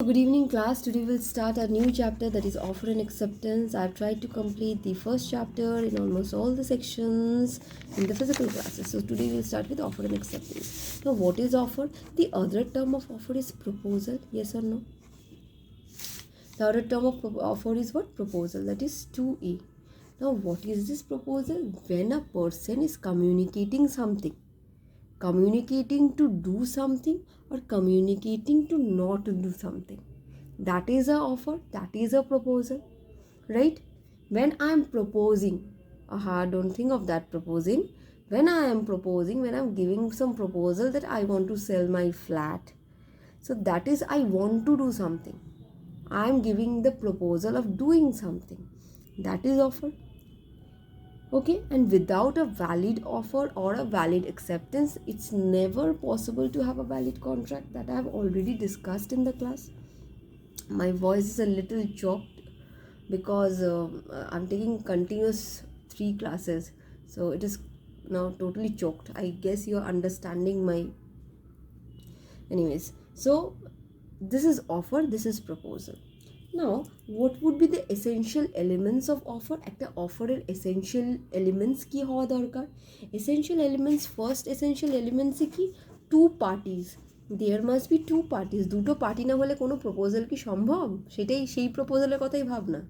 Good evening, class. Today we'll start a new chapter, that is offer and acceptance. I've tried to complete the first chapter in almost all the sections in the physical classes. So today we'll start with offer and acceptance. Now, what is offer? The other term of offer is proposal. Yes or no? The other term of offer is what? Proposal. That is 2E. Now, what is this proposal? When a person is communicating something, communicating to do something or communicating to not do something, that is a offer, that is a proposal, right? When I am proposing, don't think of that proposing. When I am proposing, when I'm giving some proposal that I want to sell my flat, so that is I want to do something. I am giving the proposal of doing something, that is offer. Okay, and without a valid offer or a valid acceptance, it's never possible to have a valid contract, that I have already discussed in the class. My voice is a little choked because I'm taking continuous 3 classes, so it is now totally choked. I guess you're understanding my. Anyways, so this is offer, this is proposal. Now, what would be the essential elements of offer? একটা অফারের essential elements কি হওয়া দরকার? Essential elements, first essential elements কি? Two parties. There must be two parties. দুটো party না হলে কোনো প্রপোজাল কি সম্ভব? সেই প্রপোজালের কথাই ভাব না।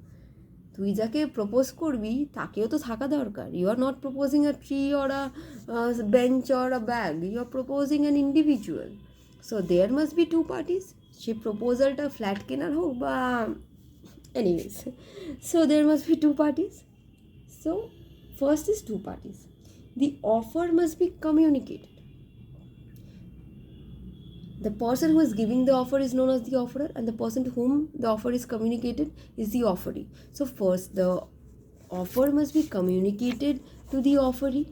তুই যাকে প্রপোজ করবি তাকেও তো থাকা দরকার। You are not proposing a tree or a bench or a bag, you are proposing an individual. So there must be two parties. সে প্রপোজালটা ফ্ল্যাট কেনার হোক বা anyways, so there must be two parties. So first is two parties. The offer must be communicated. The person who is giving the offer is known as the offerer, and the person to whom the offer is communicated is the offeree. So first, the offer must be communicated to the offeree,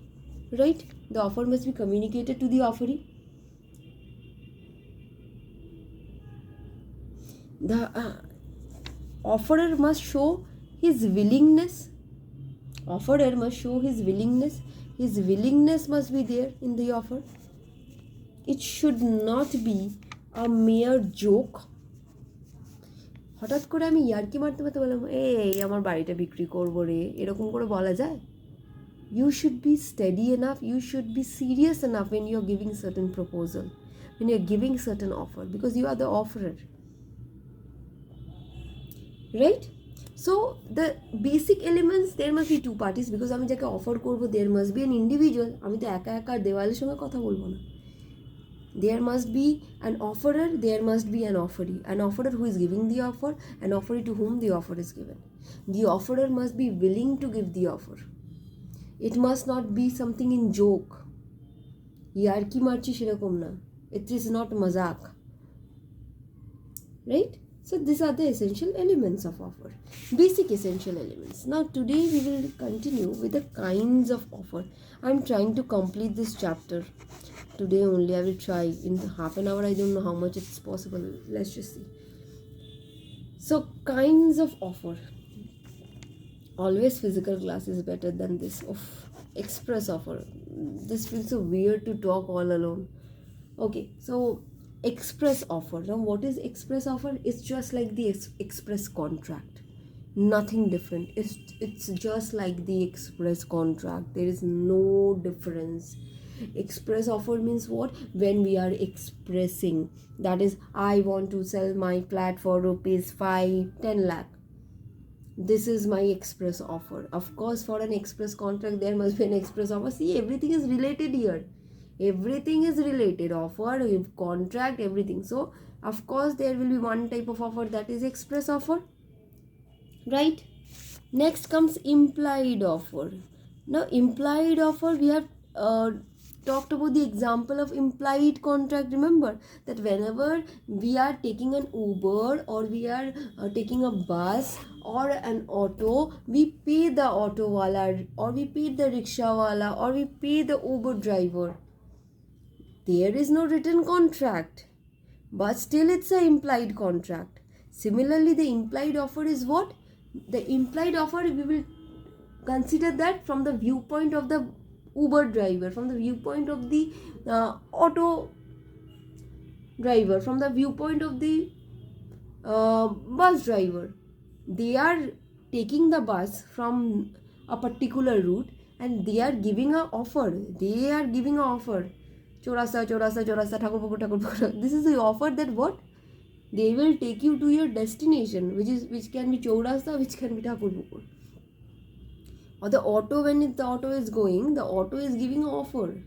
right? The offer must be communicated to the offeree. The offerer must show his willingness. Offerer must show his willingness. His willingness must be there in the offer. It should not be a mere joke. হঠাৎ করে আমি ইয়ার্কি মারতে মারতে বললাম এই আমার বাড়িটা বিক্রি করবো রে, এরকম করে বলা যায়? You should be steady enough, you should be serious enough when you're giving certain proposal, when you're giving certain offer, because you are the offerer, right? So the basic elements, there must be two parties, because আমি যাকে offer করবো there must be an individual. আমি তো একা একা দেওয়ালের সঙ্গে কথা বলবো না। There must be an offerer, there must be an offeree. An offerer who is giving the offer, an offeree to whom the offer is given. The offerer must be willing to give the offer. It must not be something in joke. ইয়ার্কি মারছি সেরকম না. It is not mazak. Right? So these are the essential elements of offer. Basic essential elements. Now today we will continue with the kinds of offer. I am trying to complete this chapter. Today only I will try. In half an hour I don't know how much it's possible. Let's just see. So kinds of offer. Always physical class is better than this of express offer. This feels so weird to talk all alone. Okay, so express offer. Now what is express offer? It's just like the express contract, nothing different. It's just like the express contract. There is no difference. Express offer means what? When we are expressing, that is, I want to sell my flat for rupees 5-10 lakh. This is my express offer. Of course, for an express contract there must be an express offer. See, everything is related here. Everything is related. Offer, contract, everything. So of course there will be one type of offer, that is express offer, right? Next comes implied offer. Now implied offer, we have talked about the example of implied contract. Remember that whenever we are taking an Uber or we are taking a bus or an auto, we pay the auto wala or we pay the rickshaw wala or we pay the Uber driver. There is no written contract, but still it's an implied contract. Similarly, the implied offer is what? The implied offer, we will consider that from the viewpoint of the Uber driver, from the viewpoint of the auto driver, from the viewpoint of the bus driver. They are taking the bus from a particular route and they are giving an offer. Chaurasta, Chaurasta, Chaurasta, Thakurpukur, Thakurpukur. This is the offer that what? They will take you to your destination, which can be Chaurasta, which can be Thakurpukur. Or the auto, when the auto is going, the auto is giving an offer.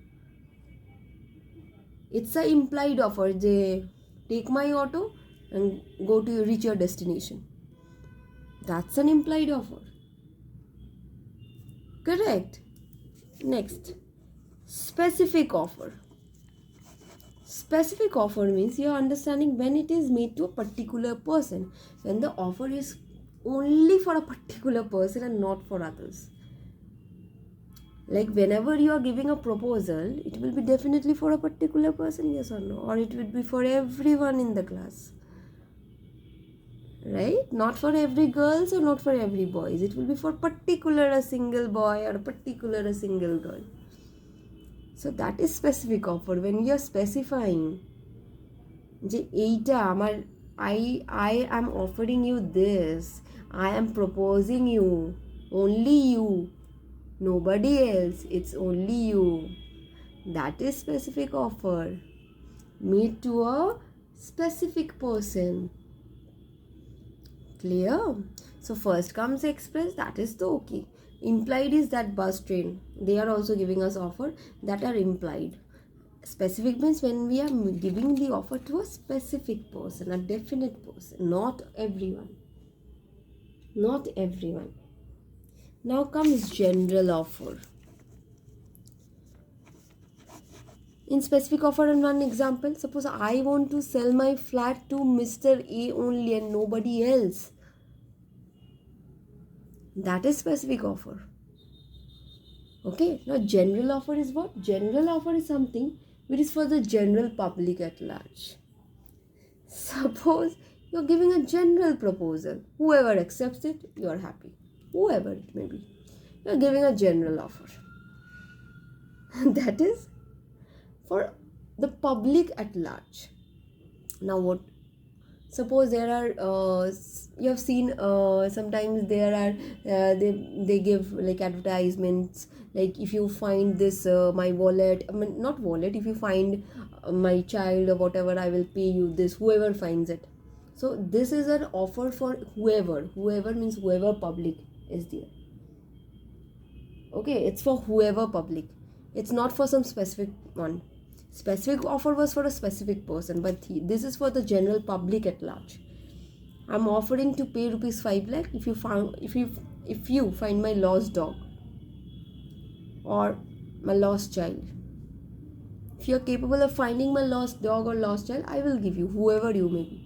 It's an implied offer. They take my auto and go to reach your destination. That's an implied offer. Correct. Next, specific offer. Specific offer means you are understanding when it is made to a particular person, when the offer is only for a particular person and not for others. Like whenever you are giving a proposal, it will be definitely for a particular person, yes or no, or it will be for everyone in the class, right? Not for every girls or not for every boys. It will be for particular a single boy or particular a single girl. So that is specific offer. When you are specifying যে এইটা আমার I am offering you this, I am proposing you, only you, nobody else, it's only you. That is specific offer made to a specific person. Clear? So first comes express, that is the okay. Implied is that bus, train, they are also giving us offer that are implied. Specific means when we are giving the offer to a specific person, a definite person, not everyone. Not everyone. Now comes general offer. In specific offer, and one example, suppose I want to sell my flat to Mr. A only and nobody else. That is specific offer. Okay, now general offer is what? General offer is something which is for the general public at large. Suppose you're giving a general proposal, whoever accepts it, you're happy. Whoever it may be, you're giving a general offer. That is for the public at large. Now what? Suppose there are you have seen sometimes there are they give like advertisements, like if you find this my wallet, I mean not wallet, if you find my child or whatever, I will pay you this, whoever finds it. So this is an offer for whoever means whoever public is there. Okay, it's for whoever public, it's not for some specific one. Specific offer was for a specific person, but this is for the general public at large. I'm offering to pay rupees 5 lakh if you find my lost dog or my lost child. If you're capable of finding my lost dog or lost child, I will give you, whoever you may be.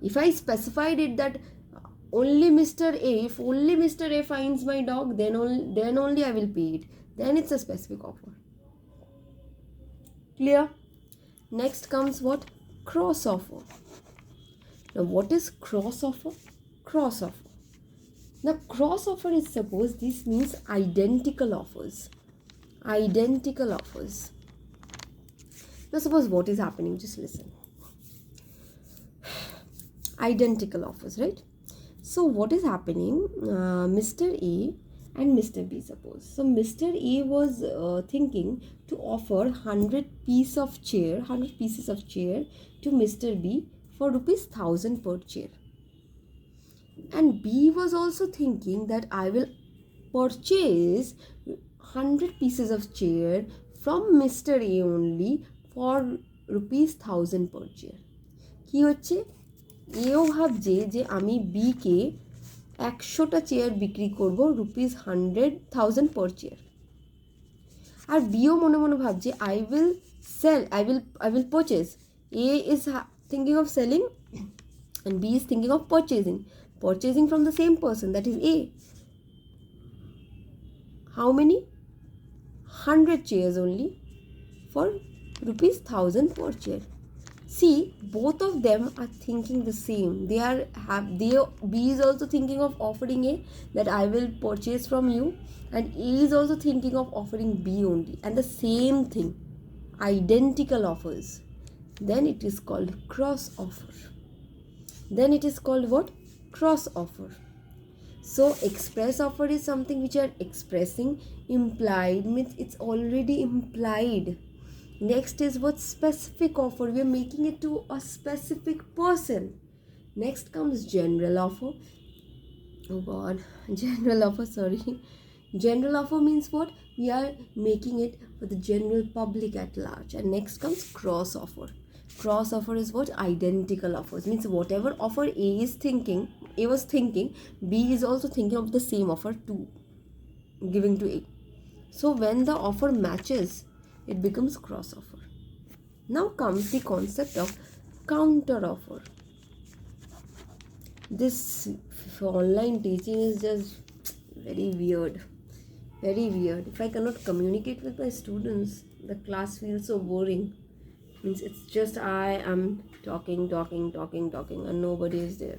If I specified it that only Mr. A, if only Mr. A finds my dog, then only I will pay it, then it's a specific offer. Clear? Next comes what? Cross offer. Now what is cross offer? Cross offer. Now cross offer is, suppose this means identical offers. Identical offers. Now suppose what is happening, just listen. Identical offers, right? So what is happening? Mr. A and Mr. B, suppose. So Mr. A was thinking to offer 100 pieces of chair to Mr. B for rupees 1000 per chair. And B was also thinking that I will purchase 100 pieces of chair from Mr. A only for rupees 1000 per chair. কি হচ্ছে? এও ভাবছে যে আমি B কে 100টা chair বিক্রি করব rupees 100,000 per chair. আর bio মনে মনে ভাবছে I will purchase. A is thinking of selling and B is thinking of purchasing from the same person, that is A. How many? 100 chairs only for rupees 1000 per chair. See, both of them are thinking the same. B is also thinking of offering A that I will purchase from you, and A is also thinking of offering B only, and the same thing, identical offers. Then it is called cross offer. then it is called what? Cross offer. So express offer is something which are expressing. Implied means it's already implied. Next is what? Specific offer. We are making it to a specific person. Next comes general offer. Oh god, general offer, sorry. General offer means what? We are making it for the general public at large. And next comes cross offer. Cross offer is what? Identical offers. Means whatever offer A was thinking, B is also thinking of the same offer to giving to A. So when the offer matches, it becomes cross offer. Now comes the concept of counter offer. This online teaching is just very weird. If I cannot communicate with my students, the class feels so boring. Means it's just I am talking and nobody is there.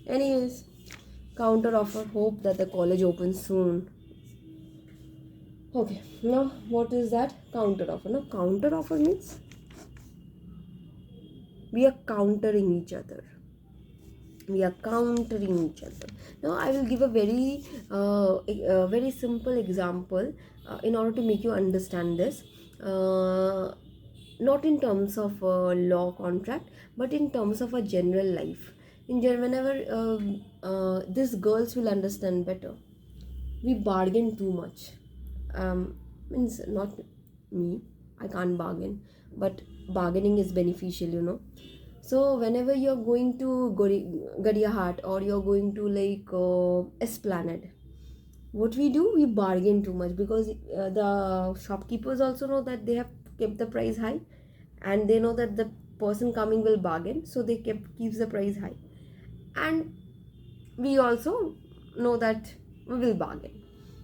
Anyways, counter offer. Hope that the college opens soon. Okay, now what is that? Counter offer. Now counter offer means we are countering each other. Now I will give a very simple example in order to make you understand this. Not in terms of law contract, but in terms of a general life. Whenever these girls will understand better, we bargain too much. Means not me, I can't bargain, but bargaining is beneficial. So whenever you're going to Gadiahat or you're going to Esplanade, what we do, we bargain too much, because the shopkeepers also know that they have kept the price high, and they know that the person coming will bargain, so they keeps the price high, and we also know that we will bargain.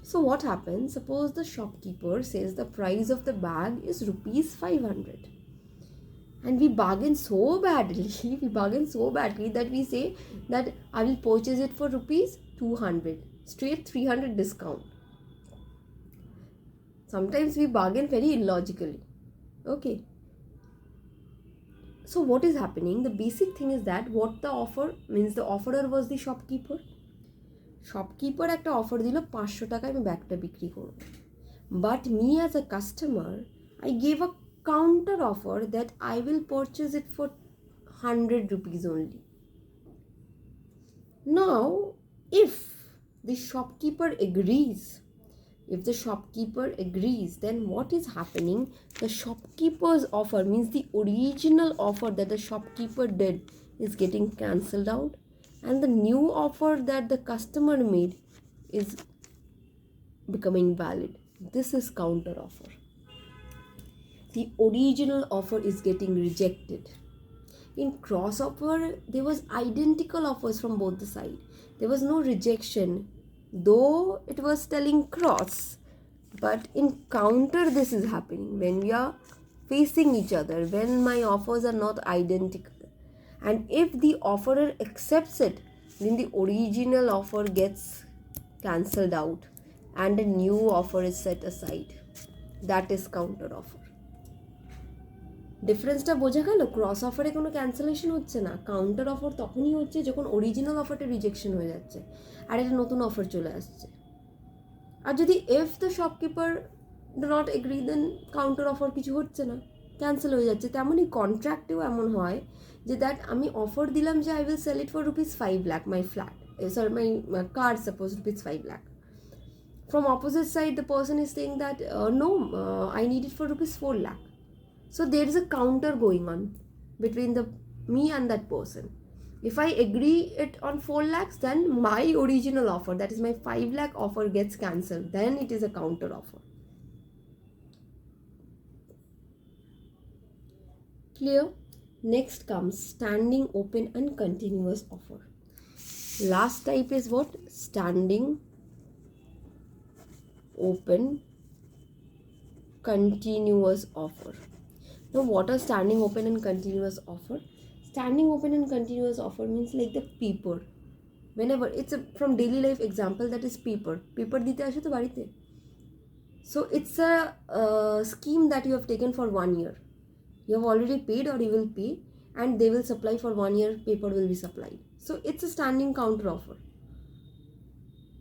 So what happens? Suppose the shopkeeper says the price of the bag is rupees 500, and we bargain so badly that we say that I will purchase it for rupees 200, straight 300 discount. Sometimes we bargain very illogically. Okay, so what is happening? The basic thing is that what the offer means, the offerer was the shopkeeper একটা offer দিল 500 টাকায় আমি ব্যাগটা বিক্রি করব, but me as a customer I gave a counter offer that I will purchase it for 100 rupees only. Now if the shopkeeper agrees, then what is happening? The shopkeeper's offer means the original offer that the shopkeeper did is getting cancelled out, and the new offer that the customer made is becoming valid. This is counter offer. The original offer is getting rejected. In cross offer, there was identical offers from both the sides. There was no rejection, though it was telling cross. But in counter, this is happening when we are facing each other, when my offers are not identical. And if the offerer accepts it, then the original offer gets cancelled out and a new offer is set aside. That is counter offer. ডিফারেন্সটা বোঝা গেল? Cross অফারে কোনো cancellation হচ্ছে না, counter offer তখনই হচ্ছে যখন অরিজিনাল অফারটা রিজেকশন হয়ে যাচ্ছে আর এটা নতুন অফার চলে আসছে। আর যদি if the shopkeeper do not agree, then counter offer কিছু হচ্ছে না, ক্যান্সেল হয়ে যাচ্ছে। তেমনই কন্ট্রাক্টেও এমন হয় যে দ্যাট আমি অফার দিলাম যে I will sell it for rupees 5 lakh, my flat, sorry my car suppose rupees 5 lakh. From opposite side, the person is saying that no, I need it for rupees 4 lakh. So there is a counter going on between me and that person. If I agree it on 4 lakhs, then my original offer, that is my 5 lakh offer, gets cancelled. Then it is a counter offer. Clear? Next comes standing open and continuous offer. Last type is what? Standing open continuous offer. Now what are standing open and continuous offer? Standing open and continuous offer means like the paper. Whenever it's from daily life example, that is paper dite ashe to barite. So it's a scheme that you have taken for 1 year. You have already paid or you will pay, and they will supply for 1 year, paper will be supplied. So it's a standing counter offer.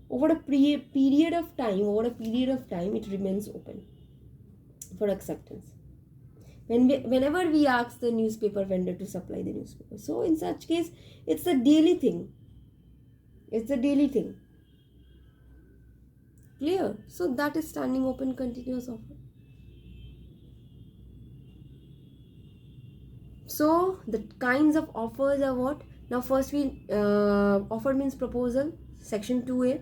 Over a period of time, it remains open for acceptance. Whenever we ask the newspaper vendor to supply the newspaper. So in such case, it's a daily thing. Clear? So that is standing open continuous offer. So the kinds of offers are what? Now first we offer means proposal, section 2A.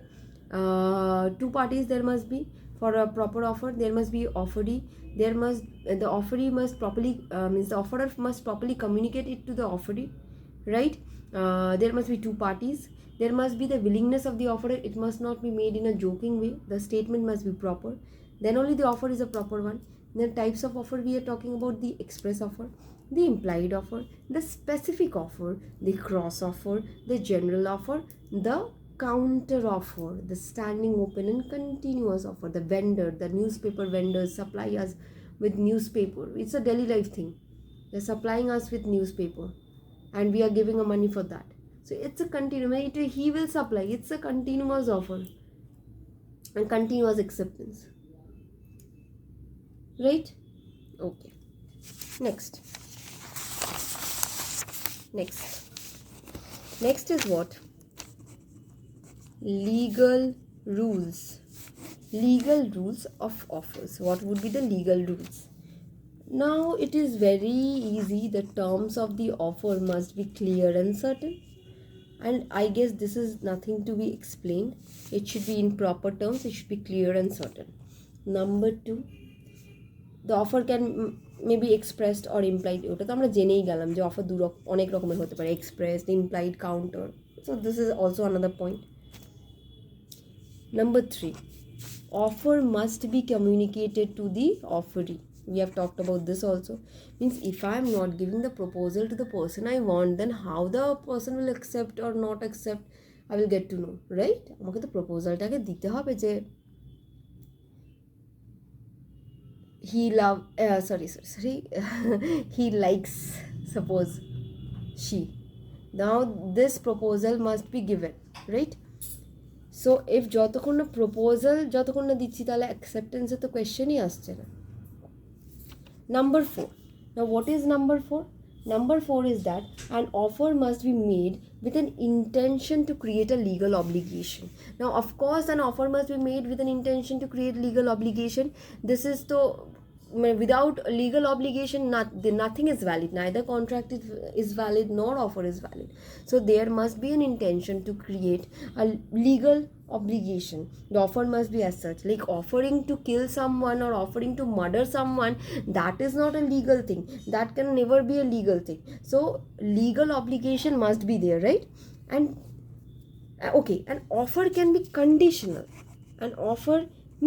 Two parties there must be. For a proper offer there must be offeree. The offeree must properly means the offerer must properly communicate it to the offeree, right? There must be two parties. There must be the willingness of the offerer. It must not be made in a joking way. The statement must be proper. Then only the offer is a proper one. Then types of offer we are talking about: the express offer, the implied offer, the specific offer, the cross offer, the general offer, the counter offer, the standing open and continuous offer. The vendor, the newspaper vendors supply us with newspaper. It's a daily life thing. They're supplying us with newspaper and we are giving a money for that. So it's a continuous, he will supply. It's a continuous offer and continuous acceptance. Right? Okay. Next is what? Legal rules of offers. What would be the legal rules? Now it is very easy. The terms of the offer must be clear and certain, and I guess this is nothing to be explained. It should be in proper terms. It should be clear and certain. Number 2, the offer can maybe expressed or implied. ওটা তো আমরা জেনেই গেলাম যে offer অনেক রকমের হতে পারে, expressed, implied, counter. So this is also another point. Number 3, offer must be communicated to the offeree. We have talked about this also. Means if I am not giving the proposal to the person I want, then how the person will accept or not accept, I will get to know, right? আমাকে তো প্রপোজালটাকে দিতে হবে যে he likes, suppose she. Now this proposal must be given, right? So if যতক্ষণ না proposal যতক্ষণ না দিচ্ছি তাহলে অ্যাকসেপ্টেন্সের তো কোয়েশ্চেনই আসছে না. Number 4. Now what is number 4? Number 4 is that an offer must be made with an intention to create a legal obligation. Now of course an offer must be made with an intention to create legal obligation. This is the without legal obligation nothing is valid. Neither contract is valid nor offer is valid. So there must be an intention to create a legal obligation. The offer must be as such, like offering to kill someone or offering to murder someone. That is not a legal thing. That can never be a legal thing. So legal obligation must be there, right? And okay, an offer can be conditional. An offer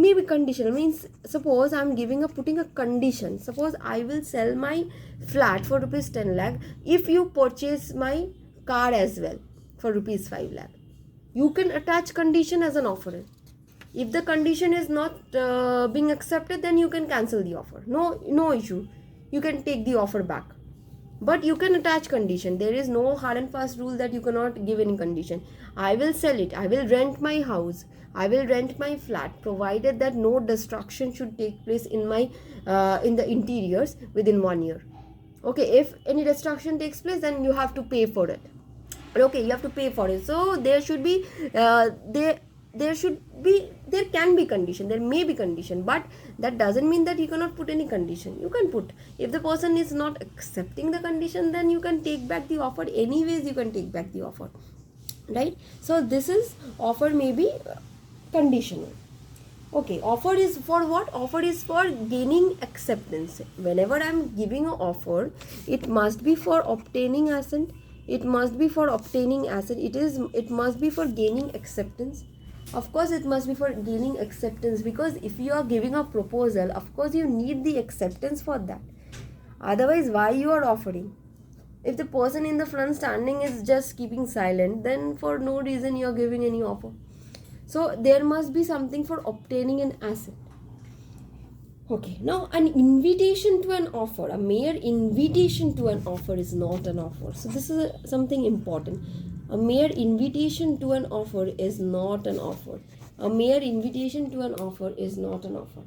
may be conditional. Means suppose I'm putting a condition. Suppose I will sell my flat for rupees 10 lakh if you purchase my car as well for rupees 5 lakh. You can attach condition as an offer. If the condition is not being accepted, then you can cancel the offer. No issue. You can take the offer back. But you can attach condition. There is no hard and fast rule that you cannot give any condition. I will sell it. I will rent my house. I will rent my flat, provided that no destruction should take place in my in the interiors within 1 year. Okay, if any destruction takes place, then you have to pay for it. Okay, you have to pay for it. So there should be there can be condition, there may be condition, but that doesn't mean that you cannot put any condition. You can put. If the person is not accepting the condition, then you can take back the offer. Anyways you can take back the offer, right? So this is offer may be conditional. Okay, offer is for what? Offer is for gaining acceptance. Whenever I'm giving an offer, it must be for obtaining assent. It must be for obtaining assent. It must be for gaining acceptance. Of course it must be for gaining acceptance, because if you are giving a proposal, of course you need the acceptance for that. Otherwise why you are offering? If the person in the front standing is just keeping silent, then for no reason you are giving any offer. So there must be something for obtaining an asset. Okay, now an invitation to an offer, a mere invitation to an offer is not an offer. So this is something important. A mere invitation to an offer is not an offer. A mere invitation to an offer is not an offer.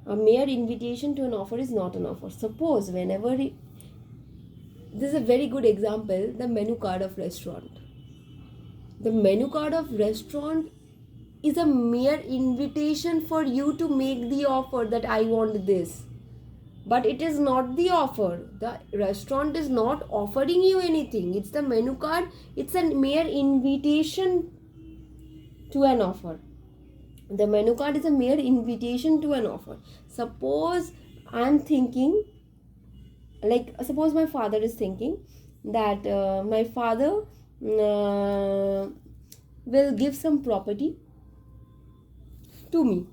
A mere invitation to an offer is not an offer. Suppose this is a very good example, the menu card of restaurant. The menu card of restaurant is a mere invitation for you to make the offer that I want this. But it is not the offer. The restaurant is not offering you anything. It's the menu card. It's a mere invitation to an offer. The menu card is a mere invitation to an offer. Suppose I'm thinking, suppose my father is thinking that my father will give some property to me.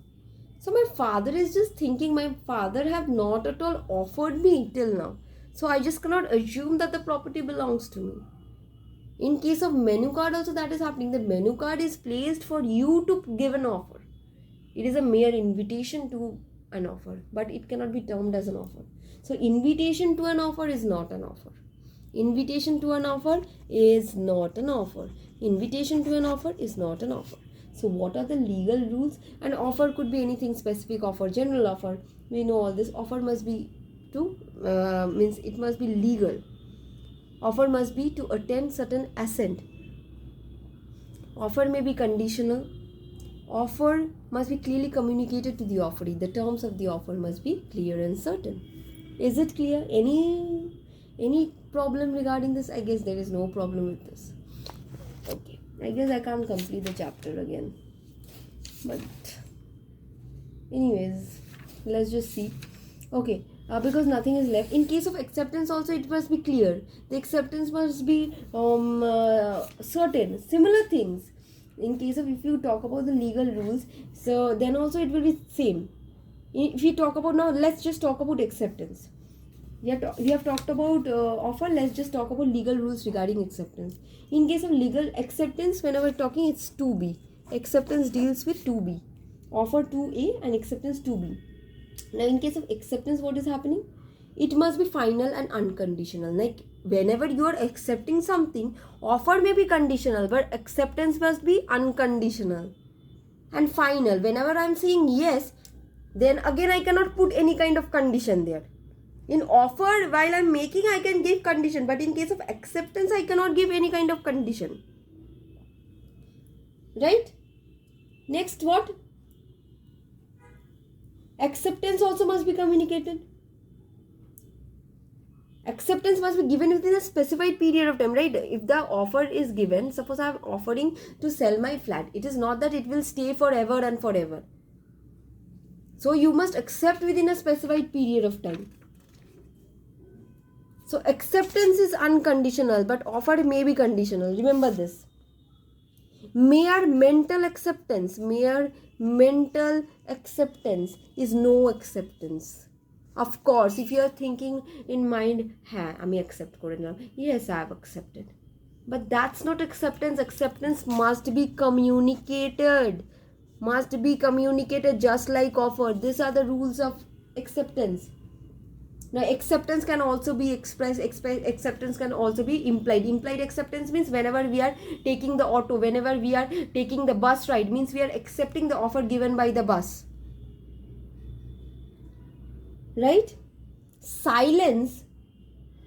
So my father is just thinking, my father have not at all offered me till now. So I just cannot assume that the property belongs to me. In case of menu card also that is happening. The menu card is placed for you to give an offer. It is a mere invitation to an offer, but it cannot be termed as an offer. So invitation to an offer is not an offer. Invitation to an offer is not an offer. Invitation to an offer is not an offer. So what are the legal rules? An offer could be anything, specific offer, general offer. We know all this. Offer must be means it must be legal. Offer must be to attend certain assent. Offer may be conditional. Offer must be clearly communicated to the offeree. The terms of the offer must be clear and certain. Is it clear? Any problem regarding this? I guess there is no problem with this. Okay, I guess I can't complete the chapter again. But anyways, let's just see. Okay, because nothing is left. In case of acceptance also, it must be clear. The acceptance must be certain. Similar things. In case of, if you talk about the legal rules, so then also it will be same. If you talk about, now let's just talk about acceptance. We have talked about offer. Let's just talk about legal rules regarding acceptance. In case of legal acceptance, whenever talking, it's 2B. Acceptance deals with 2B. Offer 2A and acceptance 2B. Now in case of acceptance, what is happening? It must be final and unconditional. Like whenever you are accepting something, offer may be conditional, but acceptance must be unconditional and final. Whenever I am saying yes, then again I cannot put any kind of condition there. In offer, while I am making, I can give condition, but in case of acceptance, I cannot give any kind of condition. Right? Next, what? Acceptance also must be communicated. Acceptance must be given within a specified period of time, right? If the offer is given, suppose I am offering to sell my flat, it is not that it will stay forever and forever. So you must accept within a specified period of time. So acceptance is unconditional, but offer may be conditional. Remember this. Mere mental acceptance is no acceptance. Of course, if you are thinking in mind, I accept kore, yes, I have accepted. But that's not acceptance. Acceptance must be communicated. Must be communicated just like offer. These are the rules of acceptance. Now, acceptance can also be expressed. Acceptance can also be implied. Implied acceptance means whenever we are taking the auto, whenever we are taking the bus ride, means we are accepting the offer given by the bus. Right? Silence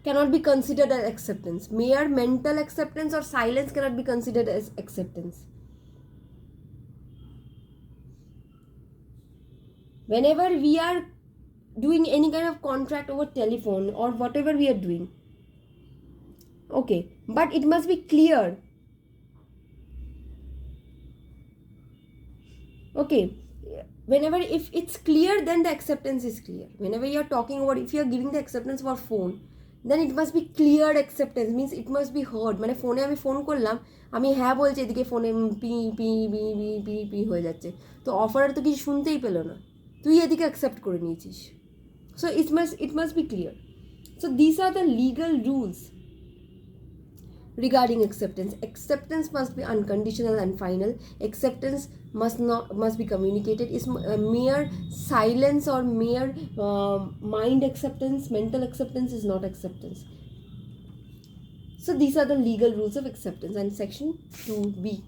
cannot be considered as acceptance. Mere mental acceptance or silence cannot be considered as acceptance. Whenever we are doing any kind of contract over telephone or whatever we are doing, okay, but it must be clear. Okay, whenever if it's clear, then the acceptance is clear. Whenever you are talking about, if you are giving the acceptance for phone, then it must be cleared acceptance, means it must be heard. মানে ফোনে আমি phone করলাম, আমি হ্যাঁ বলছি, এদিকে ফোনে P P P P P P হয়ে যাচ্ছে, তো অফার তো কিছু শুনতেই পেলো না, তুই এদিকে অ্যাকসেপ্ট করে নিয়েছিস. So it must be clear. So these are the legal rules. regarding acceptance. Acceptance must be unconditional and final. Acceptance must be communicated. Is mere silence or mere mind acceptance, mental acceptance is not acceptance. So these are the legal rules of acceptance. And section 2b.